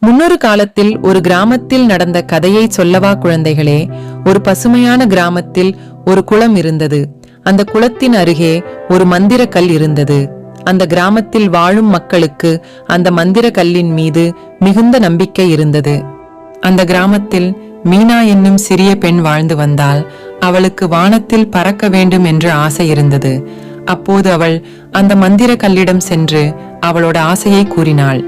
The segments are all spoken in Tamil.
முன்னொரு காலத்தில் ஒரு கிராமத்தில் நடந்த கதையை சொல்லவா குழந்தைகளே. ஒரு பசுமையான கிராமத்தில் ஒரு குளம் இருந்தது. அந்த குளத்தின் அருகே ஒரு மந்திர கல் இருந்தது. அந்த கிராமத்தில் வாழும் மக்களுக்கு அந்த மந்திர கல்லின் மீது மிகுந்த நம்பிக்கை இருந்தது. அந்த கிராமத்தில் மீனா என்னும் சிறிய பெண் வாழ்ந்து வந்தாள். அவளுக்கு வானத்தில் பறக்க வேண்டும் என்ற ஆசை இருந்தது. அப்போது அவள் அந்த மந்திர கல்லிடம் சென்று அவளோட ஆசையை கூறினாள்.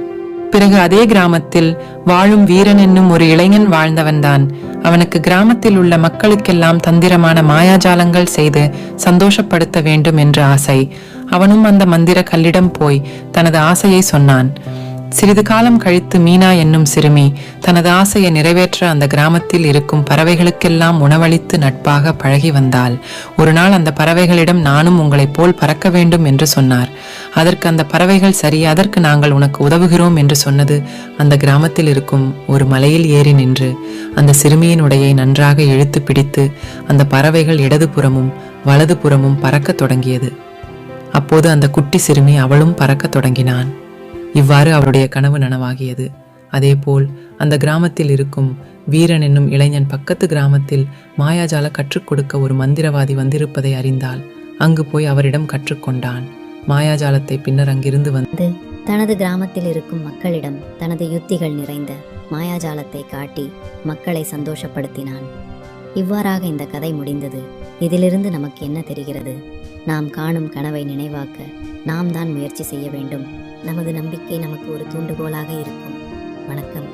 பிறகு அதே கிராமத்தில் வாழும் வீரன் என்னும் ஒரு இளைஞன் வாழ்ந்தவன்தான். அவனுக்கு கிராமத்தில் உள்ள மக்களுக்கெல்லாம் தந்திரமான மாயாஜாலங்கள் செய்து சந்தோஷப்படுத்த வேண்டும் என்ற ஆசை. அவனும் அந்த மந்திர கல்லிடம் போய் தனது ஆசையை சொன்னான். சிறிது காலம் கழித்து மீனா என்னும் சிறுமி தனது ஆசையை நிறைவேற்ற அந்த கிராமத்தில் இருக்கும் பறவைகளுக்கெல்லாம் உணவளித்து நட்பாக பழகி வந்தாள். ஒரு நாள் அந்த பறவைகளிடம் நானும் உங்களைப் போல் பறக்க வேண்டும் என்று சொன்னார். அதற்கு அந்த பறவைகள் சரி, அதற்கு நாங்கள் உனக்கு உதவுகிறோம் என்று சொன்னது. அந்த கிராமத்தில் இருக்கும் ஒரு மலையில் ஏறி நின்று அந்த சிறுமியின் உடையை நன்றாக இழுத்து பிடித்து அந்த பறவைகள் இடதுபுறமும் வலதுபுறமும் பறக்க தொடங்கியது. அப்போது அந்த குட்டி சிறுமி அவளும் பறக்க தொடங்கினான். இவ்வாறு அவருடைய கனவு நனவாகியது. அதேபோல் அந்த கிராமத்தில் இருக்கும் வீரன் என்னும் இளைஞன் பக்கத்து கிராமத்தில் மாயாஜால கற்றுக் கொடுக்க ஒரு மந்திரவாதி வந்திருப்பதை அறிந்தால் அங்கு போய் அவரிடம் கற்றுக்கொண்டான். மாயாஜாலத்தை பின்னர் அங்கிருந்து வந்து தனது கிராமத்தில் இருக்கும் மக்களிடம் தனது யுத்திகள் நிறைந்த மாயாஜாலத்தை காட்டி மக்களை சந்தோஷப்படுத்தினான். இவ்வாறாக இந்த கதை முடிந்தது. இதிலிருந்து நமக்கு என்ன தெரிகிறது? நாம் காணும் கனவை நினைவாக்க நாம் தான் முயற்சி செய்ய வேண்டும். நமது நம்பிக்கை நமக்கு ஒரு தூண்டுகோலாக இருக்கும். வணக்கம்.